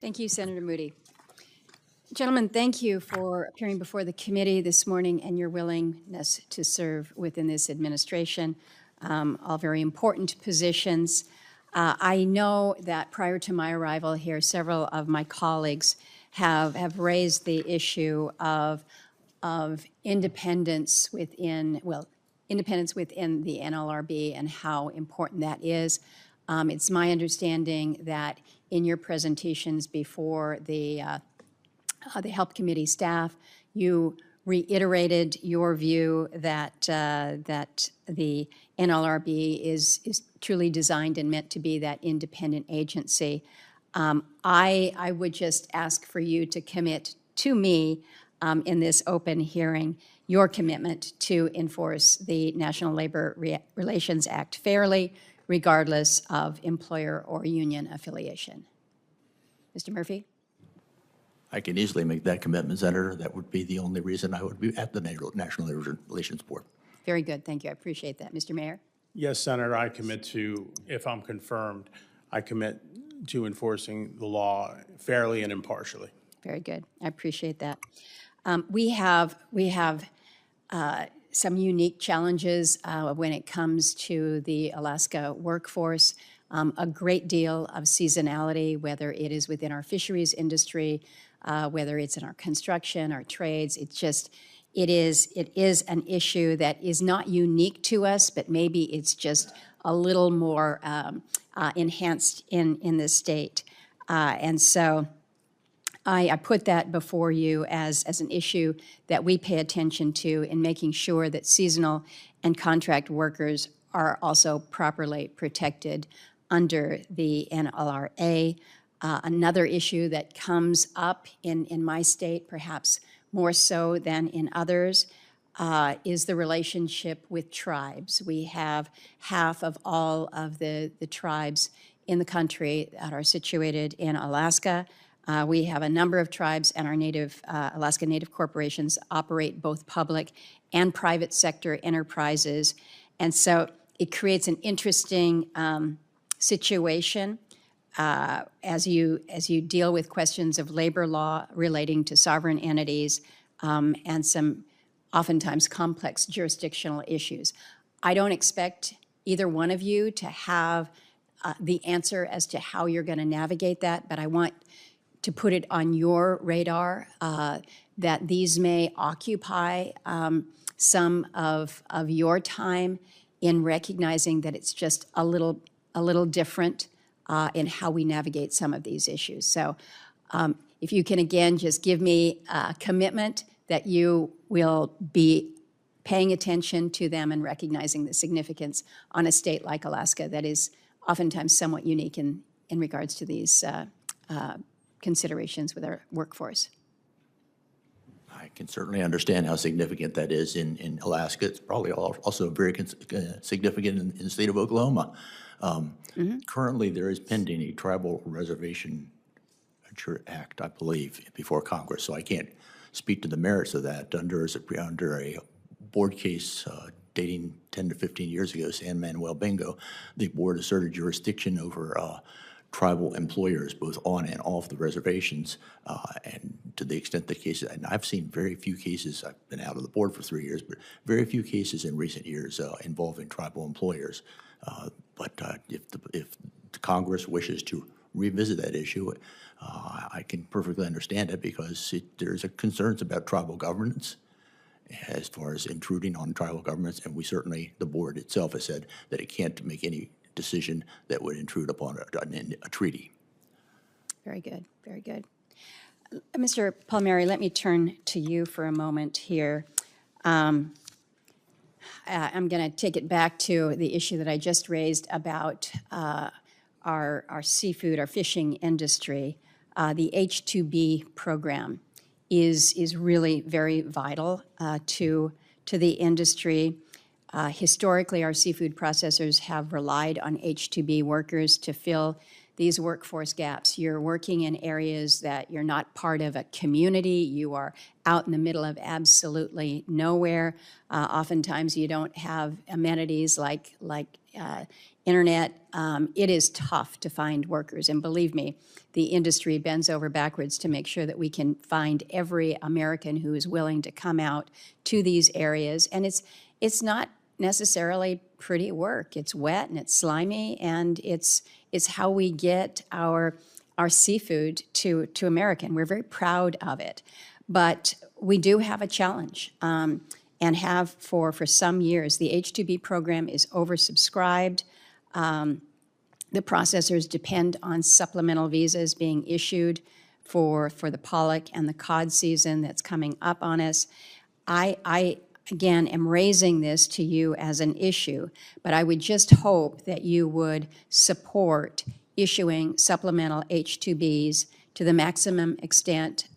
Thank you, Senator Moody. Gentlemen, thank you for appearing before the committee this morning and your willingness to serve within this administration, all very important positions. I know that prior to my arrival here, several of my colleagues have raised the issue of independence within the NLRB and how important that is. It's my understanding that in your presentations before the Health Committee staff, you reiterated your view that that the NLRB is truly designed and meant to be that independent agency. I would just ask for you to commit to me in this open hearing your commitment to enforce the National Labor Relations Act fairly, regardless of employer or union affiliation. Mr. Murphy? I can easily make that commitment, Senator. That would be the only reason I would be at the National Labor Relations Board. Very good. Thank you. I appreciate that. Mr. Mayor? Yes, Senator, I commit to, if I'm confirmed, I commit to enforcing the law fairly and impartially. Very good. I appreciate that. We have some unique challenges when it comes to the Alaska workforce. A great deal of seasonality, whether it is within our fisheries industry, whether it's in our construction, our trades. It is an issue that is not unique to us, but maybe it's just a little more enhanced in this state. And so I put that before you as an issue that we pay attention to in making sure that seasonal and contract workers are also properly protected under the NLRA. Another issue that comes up in my state, perhaps more so than in others, is the relationship with tribes. We have half of all of the tribes in the country that are situated in Alaska. We have a number of tribes, and our Alaska Native corporations operate both public and private sector enterprises. And so it creates an interesting situation as you deal with questions of labor law relating to sovereign entities and some oftentimes complex jurisdictional issues. I don't expect either one of you to have the answer as to how you're going to navigate that, but I want to put it on your radar that these may occupy some of your time in recognizing that it's just a little different in how we navigate some of these issues. So if you can, again, just give me a commitment that you will be paying attention to them and recognizing the significance on a state like Alaska that is oftentimes somewhat unique in regards to these considerations with our workforce. I can certainly understand how significant that is in Alaska. It's probably also very significant in the state of Oklahoma. Currently, there is pending a Tribal Reservation Act, I believe, before Congress, so I can't speak to the merits of that. Under a board case dating 10 to 15 years ago, San Manuel Bingo, the board asserted jurisdiction over tribal employers, both on and off the reservations, and to the extent that cases, and I've seen very few cases, I've been out of the board for 3 years, but very few cases in recent years involving tribal employers. But if the Congress wishes to revisit that issue, I can perfectly understand it because there's concerns about tribal governance as far as intruding on tribal governments, and we certainly, the board itself has said that it can't make any decision that would intrude upon a treaty. Very good, very good. Mr. Palmieri, let me turn to you for a moment here. I'm going to take it back to the issue that I just raised about our seafood, our fishing industry. The H-2B program is really very vital to the industry. Historically, our seafood processors have relied on H-2B workers to fill these workforce gaps. You're working in areas that you're not part of a community. You are out in the middle of absolutely nowhere. Oftentimes, you don't have amenities like internet. It is tough to find workers, and believe me, the industry bends over backwards to make sure that we can find every American who is willing to come out to these areas. And it's not necessarily pretty work. It's wet and it's slimy, and it's how we get our seafood to America. And we're very proud of it. But we do have a challenge, and have for some years. The H-2B program is oversubscribed. The processors depend on supplemental visas being issued for the pollock and the cod season that's coming up on us. I again, am raising this to you as an issue, but I would just hope that you would support issuing supplemental H-2Bs to the maximum extent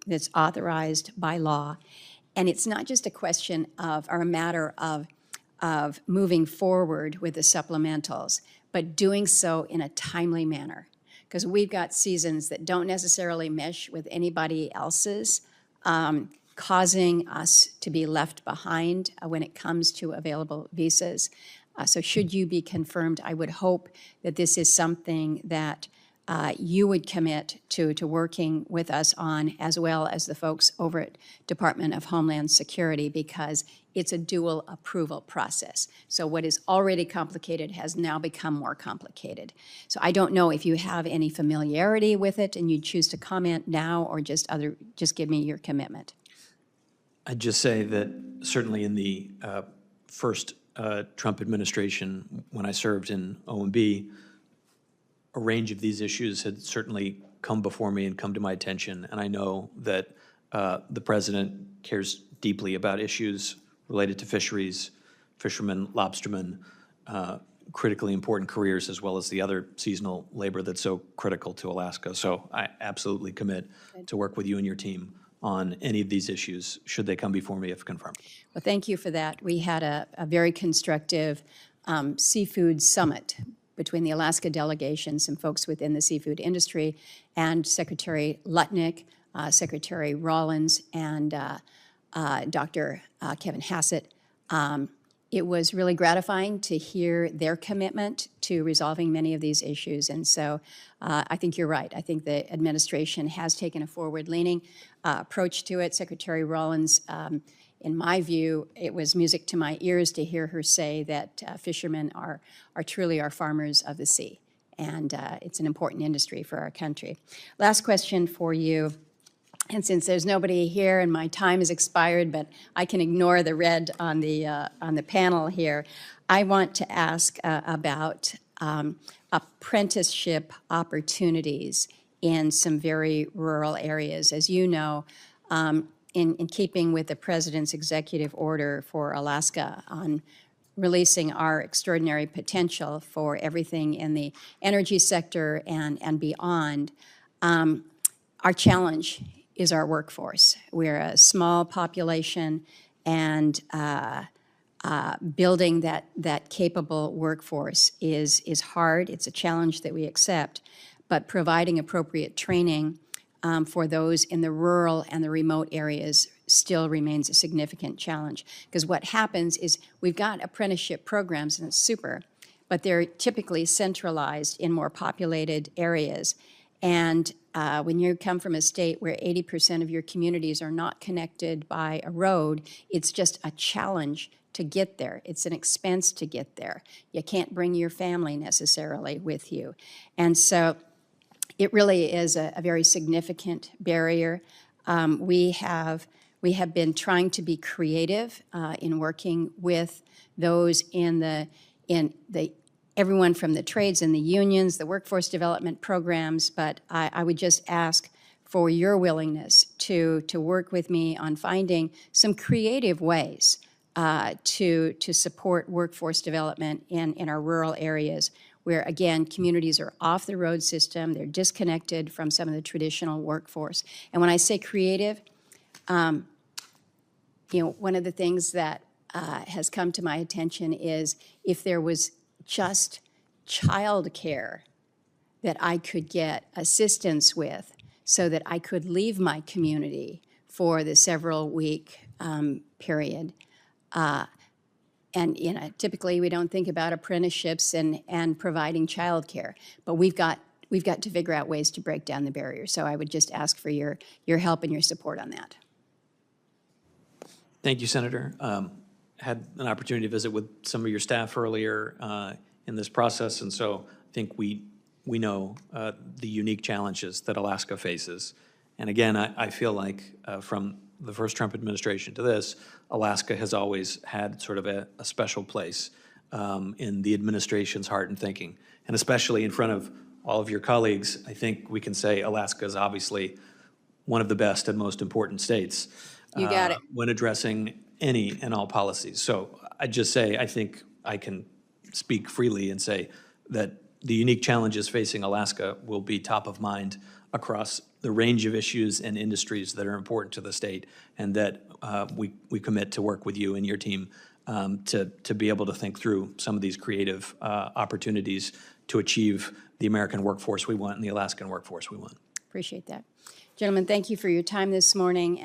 that's authorized by law. And it's not just a question of, or a matter of moving forward with the supplementals, but doing so in a timely manner. Because we've got seasons that don't necessarily mesh with anybody else's, causing us to be left behind when it comes to available visas. So should you be confirmed, I would hope that this is something that you would commit to working with us on, as well as the folks over at Department of Homeland Security, because it's a dual approval process. So what is already complicated has now become more complicated. So I don't know if you have any familiarity with it and you choose to comment now, or just give me your commitment. I'd just say that certainly in the first Trump administration, when I served in OMB, a range of these issues had certainly come before me and come to my attention. And I know that the president cares deeply about issues related to fisheries, fishermen, lobstermen, critically important careers, as well as the other seasonal labor that's so critical to Alaska. So I absolutely commit to work with you and your team on any of these issues, should they come before me if confirmed. Well, thank you for that. We had a very constructive seafood summit between the Alaska delegation, some folks within the seafood industry, and Secretary Lutnick, Secretary Rollins, and Dr. Kevin Hassett. It was really gratifying to hear their commitment to resolving many of these issues. And so I think you're right. I think the administration has taken a forward-leaning approach to it. Secretary Rollins, in my view, it was music to my ears to hear her say that fishermen are truly our farmers of the sea. And it's an important industry for our country. Last question for you. And since there's nobody here and my time has expired, but I can ignore the red on the panel here, I want to ask about apprenticeship opportunities in some very rural areas. As you know, in keeping with the President's executive order for Alaska on releasing our extraordinary potential for everything in the energy sector and beyond, our challenge is our workforce. We're a small population, and building that capable workforce is hard. It's a challenge that we accept, but providing appropriate training for those in the rural and the remote areas still remains a significant challenge. Because what happens is we've got apprenticeship programs, and it's super, but they're typically centralized in more populated areas. And when you come from a state where 80% of your communities are not connected by a road, it's just a challenge to get there. It's an expense to get there. You can't bring your family necessarily with you. And so it really is a very significant barrier. We have been trying to be creative in working with those in the everyone from the trades and the unions, the workforce development programs, but I would just ask for your willingness to work with me on finding some creative ways to support workforce development in our rural areas, where, again, communities are off the road system, they're disconnected from some of the traditional workforce. And when I say creative, one of the things that has come to my attention is if there was just childcare that I could get assistance with so that I could leave my community for the several-week period, And typically we don't think about apprenticeships and providing childcare, but we've got to figure out ways to break down the barrier. So I would just ask for your help and your support on that. Thank you, Senator. Had an opportunity to visit with some of your staff earlier in this process, and so I think we know the unique challenges that Alaska faces. And again, I feel like from the first Trump administration to this, Alaska has always had sort of a special place in the administration's heart and thinking. And especially in front of all of your colleagues, I think we can say Alaska is obviously one of the best and most important states. You got it. When addressing any and all policies. So I just say, I think I can speak freely and say that the unique challenges facing Alaska will be top of mind across the range of issues and industries that are important to the state, and that we commit to work with you and your team to be able to think through some of these creative opportunities to achieve the American workforce we want and the Alaskan workforce we want. Appreciate that. Gentlemen, thank you for your time this morning.